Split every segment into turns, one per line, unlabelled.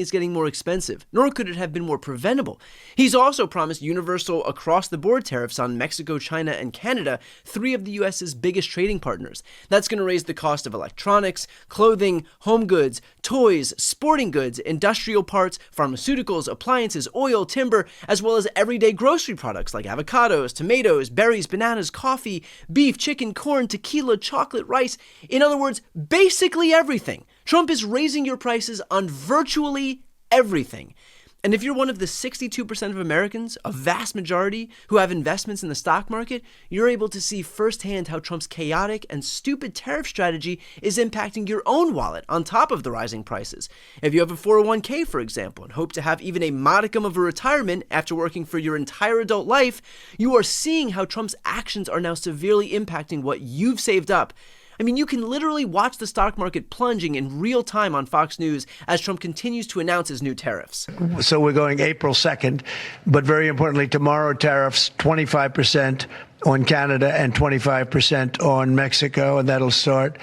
is getting more expensive, nor could it have been more preventable. He's also promised universal across-the-board tariffs on Mexico, China, and Canada, three of the U.S.'s biggest trading partners. That's going to raise the cost of electronics, clothing, home goods, toys, sporting goods, industrial parts, pharmaceuticals, appliances, oil, timber, as well as everyday grocery products like avocados, tomatoes, berries, bananas, coffee, beef, chicken, corn, tequila, chocolate, rice. In other words, basically everything. Trump is raising your prices on virtually everything. And if you're one of the 62% of Americans, a vast majority, who have investments in the stock market, you're able to see firsthand how Trump's chaotic and stupid tariff strategy is impacting your own wallet on top of the rising prices. If you have a 401k, for example, and hope to have even a modicum of a retirement after working for your entire adult life, you are seeing how Trump's actions are now severely impacting what you've saved up. I mean, you can literally watch the stock market plunging in real time on Fox News as Trump continues to announce his new tariffs.
So we're going April 2nd, but very importantly, tomorrow tariffs 25% on Canada and 25% on Mexico, and that'll start.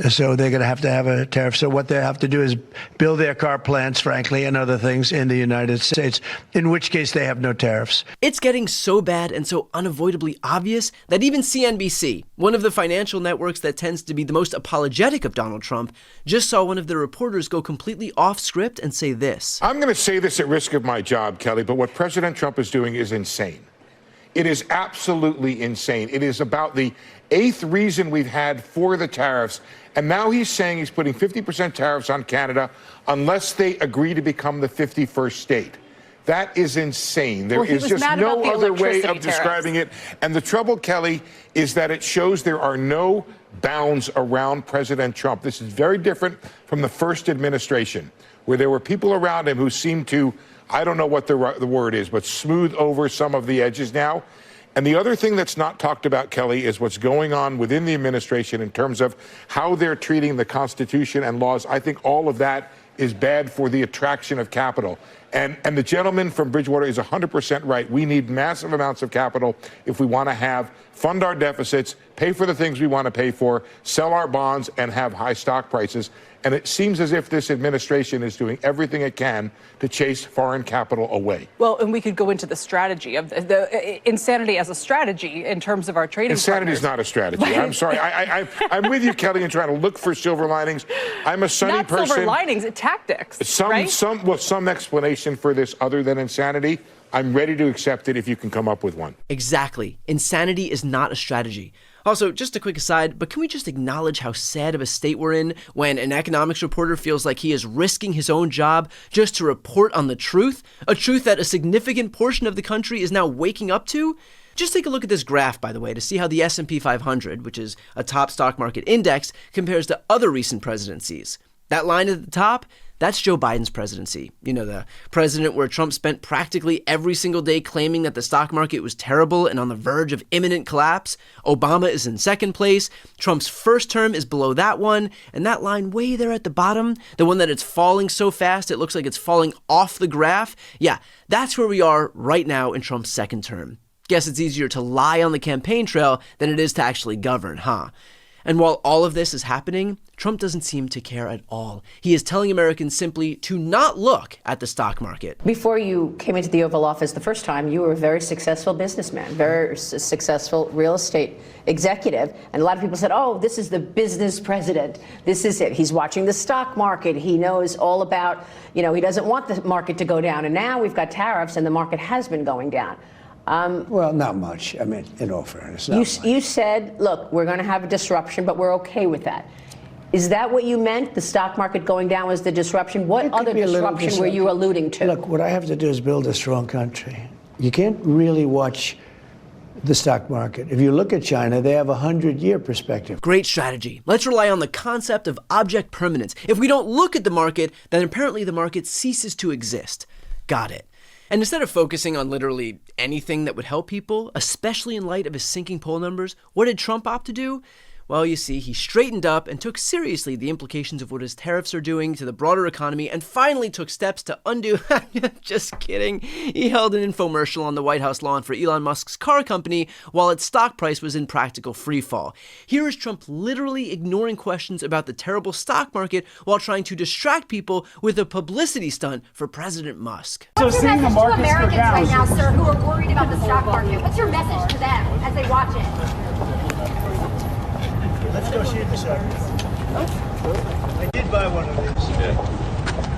So they're going to have a tariff. So what they have to do is build their car plants, frankly, and other things in the United States, in which case they have no tariffs.
It's getting so bad and so unavoidably obvious that even CNBC, one of the financial networks that tends to be the most apologetic of Donald Trump, just saw one of their reporters go completely off script and say this.
I'm going to say this at risk of my job, Kelly, but what President Trump is doing is insane. It is absolutely insane. It is about the eighth reason we've had for the tariffs. And now he's saying he's putting 50% tariffs on Canada unless they agree to become the 51st state. That is insane. There is just no other way of describing it. And the trouble, Kelly, is that it shows there are no bounds around President Trump. This is very different from the first administration, where there were people around him who seemed to, I don't know what the word is, but smooth over some of the edges now. And the other thing that's not talked about, Kelly, is what's going on within the administration in terms of how they're treating the Constitution and laws. I think all of that is bad for the attraction of capital. And the gentleman from Bridgewater is 100% right. We need massive amounts of capital if we want to fund our deficits, pay for the things we want to pay for, sell our bonds, and have high stock prices. And it seems as if this administration is doing everything it can to chase foreign capital away.
Well, and we could go into the strategy of the insanity as a strategy in terms of our trading
Insanity is not a strategy. I'm sorry. I'm with you, Kelly, in trying to look for silver linings. I'm a sunny person.
Not silver linings, tactics, right?
Some explanation for this other than insanity. I'm ready to accept it if you can come up with one.
Exactly. Insanity is not a strategy. Also, just a quick aside, but can we just acknowledge how sad of a state we're in when an economics reporter feels like he is risking his own job just to report on the truth? A truth that a significant portion of the country is now waking up to? Just take a look at this graph, by the way, to see how the S&P 500, which is a top stock market index, compares to other recent presidencies. That line at the top, that's Joe Biden's presidency. You know, the president where Trump spent practically every single day claiming that the stock market was terrible and on the verge of imminent collapse. Obama is in second place. Trump's first term is below that one. And that line way there at the bottom, the one that it's falling so fast it looks like it's falling off the graph. Yeah, that's where we are right now in Trump's second term. Guess it's easier to lie on the campaign trail than it is to actually govern, huh? And while all of this is happening, Trump doesn't seem to care at all. He is telling Americans simply to not look at the stock market.
Before you came into the Oval Office the first time, you were a very successful businessman, very successful real estate executive. And a lot of people said, oh, this is the business president. This is it. He's watching the stock market. He knows all about, he doesn't want the market to go down. And now we've got tariffs and the market has been going down.
Well, not much. I mean, in all fairness,
you said, look, we're going to have a disruption, but we're okay with that. Is that what you meant? The stock market going down was the disruption? What other disruption were you alluding to?
Look, what I have to do is build a strong country. You can't really watch the stock market. If you look at China, they have a 100-year perspective.
Great strategy. Let's rely on the concept of object permanence. If we don't look at the market, then apparently the market ceases to exist. Got it. And instead of focusing on literally anything that would help people, especially in light of his sinking poll numbers, what did Trump opt to do? Well, you see, he straightened up and took seriously the implications of what his tariffs are doing to the broader economy and finally took steps to undo. Just kidding. He held an infomercial on the White House lawn for Elon Musk's car company while its stock price was in practical freefall. Here is Trump literally ignoring questions about the terrible stock market while trying to distract people with a publicity stunt for President Musk.
What's your message to Americans right now, sir, who are worried about the stock market? What's your message to them as they watch it?
Let's go see it this I did buy one of these.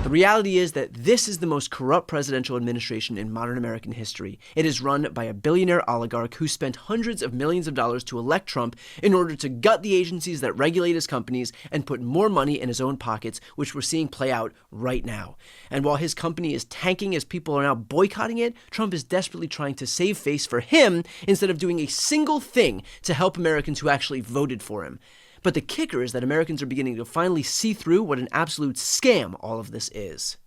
The reality is that this is the most corrupt presidential administration in modern American history. It is run by a billionaire oligarch who spent hundreds of millions of dollars to elect Trump in order to gut the agencies that regulate his companies and put more money in his own pockets, which we're seeing play out right now. And while his company is tanking as people are now boycotting it, Trump is desperately trying to save face for him instead of doing a single thing to help Americans who actually voted for him. But the kicker is that Americans are beginning to finally see through what an absolute scam all of this is.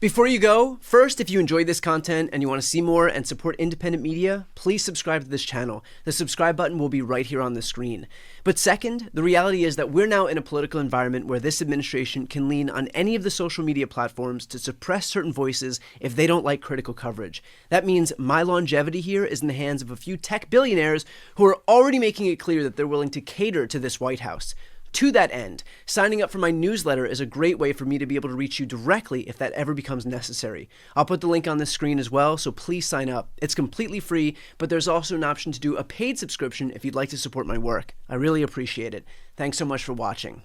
Before you go, first, if you enjoyed this content and you want to see more and support independent media, please subscribe to this channel. The subscribe button will be right here on the screen. But second, the reality is that we're now in a political environment where this administration can lean on any of the social media platforms to suppress certain voices if they don't like critical coverage. That means my longevity here is in the hands of a few tech billionaires who are already making it clear that they're willing to cater to this White House. To that end, signing up for my newsletter is a great way for me to be able to reach you directly if that ever becomes necessary. I'll put the link on the screen as well, so please sign up. It's completely free, but there's also an option to do a paid subscription if you'd like to support my work. I really appreciate it. Thanks so much for watching.